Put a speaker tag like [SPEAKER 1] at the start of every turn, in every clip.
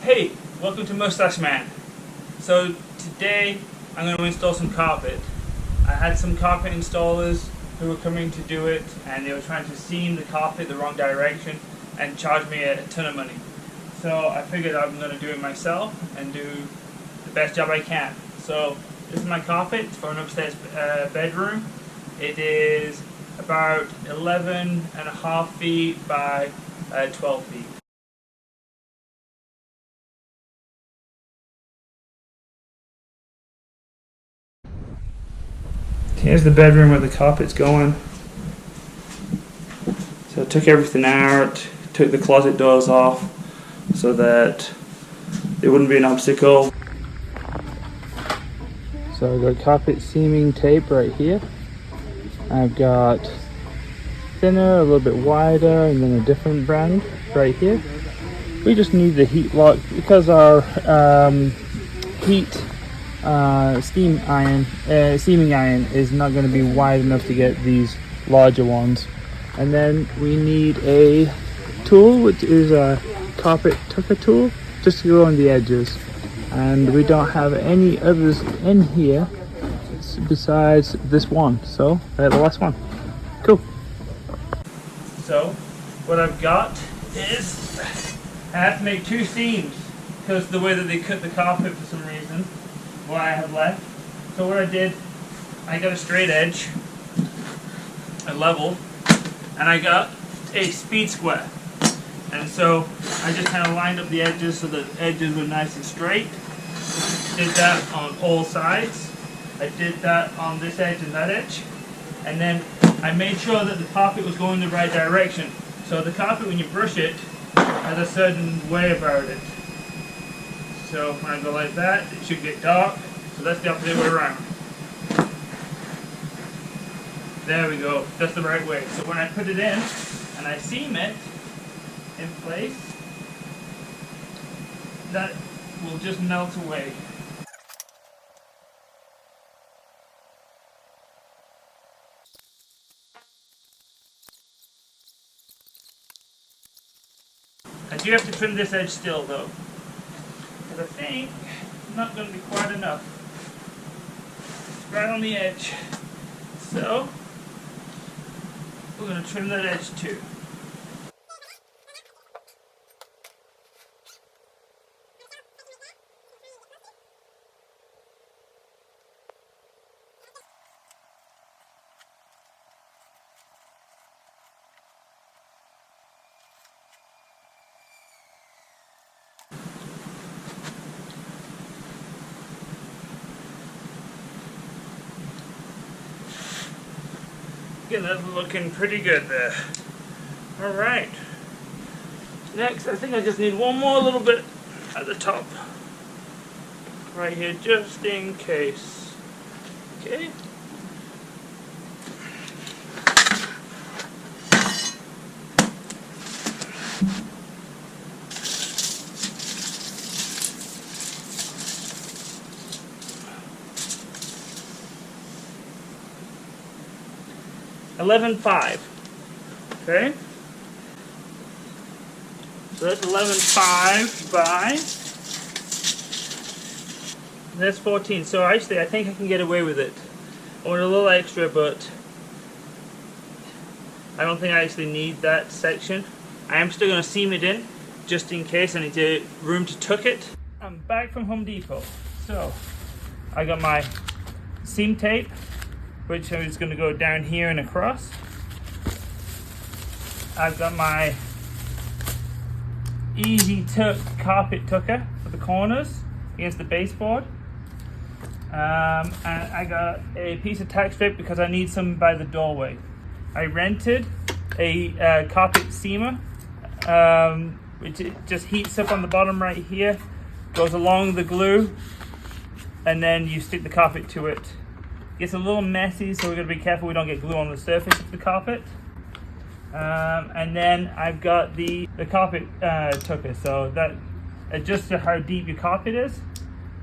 [SPEAKER 1] Hey, welcome to Mustache Man. So today I'm going to install some carpet. I had some carpet installers who were coming to do it, and they were trying to seam the carpet the wrong direction and charge me a ton of money. So I figured I'm going to do it myself and do the best job I can. So this is my carpet for an upstairs bedroom. It is about 11.5 feet by 12 feet. Here's the bedroom where the carpet's going. So I took everything out, took the closet doors off so that it wouldn't be an obstacle. So I've got carpet seaming tape right here. I've got thinner, a little bit wider, and then a different brand right here. We just need the heat lock because our seaming iron is not going to be wide enough to get these larger ones. And then we need a tool, which is a carpet tucker tool, just to go on the edges. And we don't have any others in here besides this one, so the last one. Cool. So what I've got is I have to make two seams because the way that they cut the carpet for some reason, what I have left. So what I did, I got a straight edge, a level, and I got a speed square. And so I just kind of lined up the edges so the edges were nice and straight. Did that on all sides. I did that on this edge and that edge. And then I made sure that the carpet was going the right direction. So the carpet, when you brush it, has a certain way about it. So when I go like that, it should get dark. So that's the opposite way around. There we go. That's the right way. So when I put it in and I seam it in place, that will just melt away. I do have to trim this edge still though, because I think it's not going to be quite enough. It's right on the edge. So we're going to trim that edge too. Yeah, that's looking pretty good there. Alright. Next, I think I just need one more little bit at the top. Right here, just in case. Okay. $11.5. Okay. So that's $11.5 by. That's 14. So actually, I think I can get away with it. I want a little extra, but I don't think I actually need that section. I am still going to seam it in, just in case I need room to tuck it. I'm back from Home Depot. So I got my seam tape, which is going to go down here and across. I've got my Easy Tuck carpet tucker for the corners against the baseboard. And I got a piece of tack strip because I need some by the doorway. I rented a carpet seamer, which it just heats up on the bottom right here, goes along the glue, and then you stick the carpet to it. Gets a little messy, so we're going to be careful we don't get glue on the surface of the carpet. And then I've got the carpet tucker, so that adjusts to how deep your carpet is.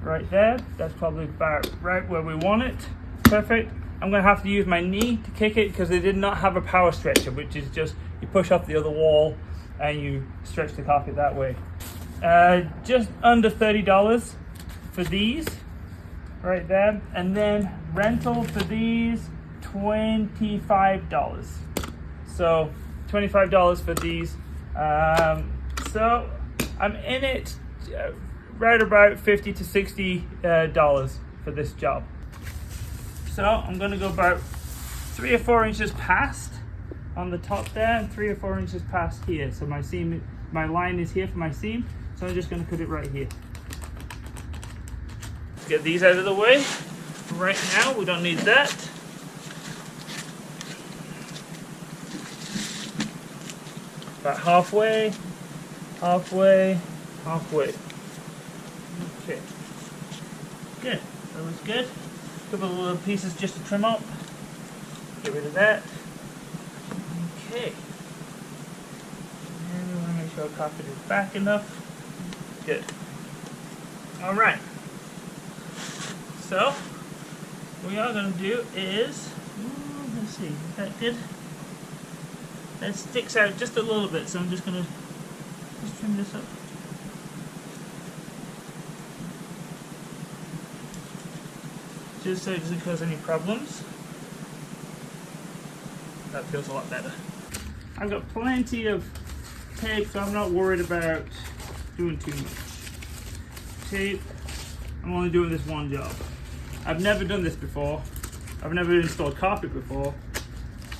[SPEAKER 1] Right there, that's probably about right where we want it. Perfect. I'm going to have to use my knee to kick it because they did not have a power stretcher, which is just you push off the other wall and you stretch the carpet that way. Just under $30 for these right there, and then rental for these $25. So $25 for these. So I'm in it right about $50 to $60 for this job. So I'm gonna go about 3 or 4 inches past on the top there, and 3 or 4 inches past here. So my seam, my line is here for my seam. So I'm just gonna put it right here. Let's get these out of the way. Right now, we don't need that. About halfway, halfway, halfway. Okay, good, that looks good. A couple of little pieces just to trim up. Get rid of that. Okay. And we want to make sure our carpet is back enough. Good. Alright. So, what we are going to do is, let's see, is that good? That sticks out just a little bit, so I'm just going to just trim this up. Just so it doesn't cause any problems. That feels a lot better. I've got plenty of tape, so I'm not worried about doing too much. Tape, I'm only doing this one job. I've never done this before. I've never installed carpet before.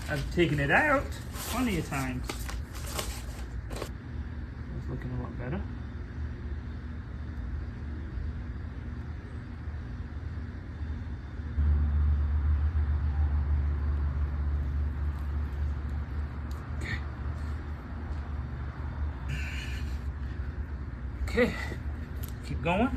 [SPEAKER 1] I've taken it out plenty of times. It's looking a lot better. Okay, keep going.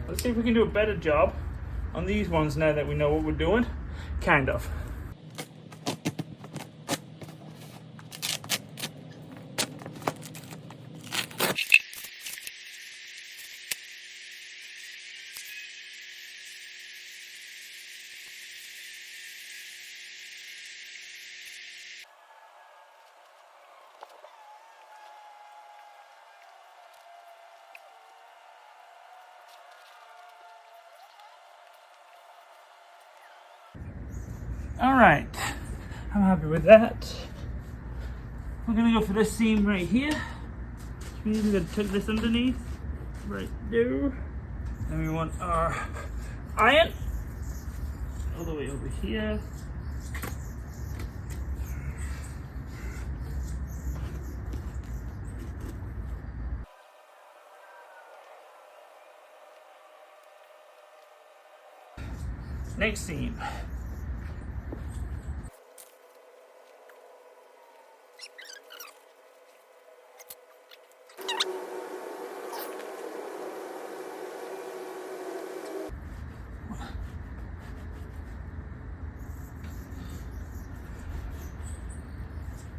[SPEAKER 1] Let's see if we can do a better job on these ones now that we know what we're doing. Kind of. All right, I'm happy with that. We're gonna go for this seam right here. Which means we're gonna tuck this underneath, right there. And we want our iron all the way over here. Next seam.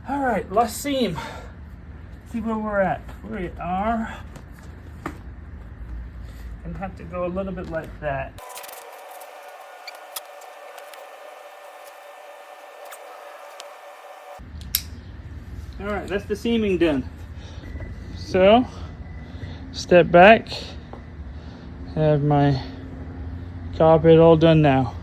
[SPEAKER 1] All right, last seam. See where we're at. We are. And have to go a little bit like that. All right, that's the seaming done. So, step back. Have my carpet all done now.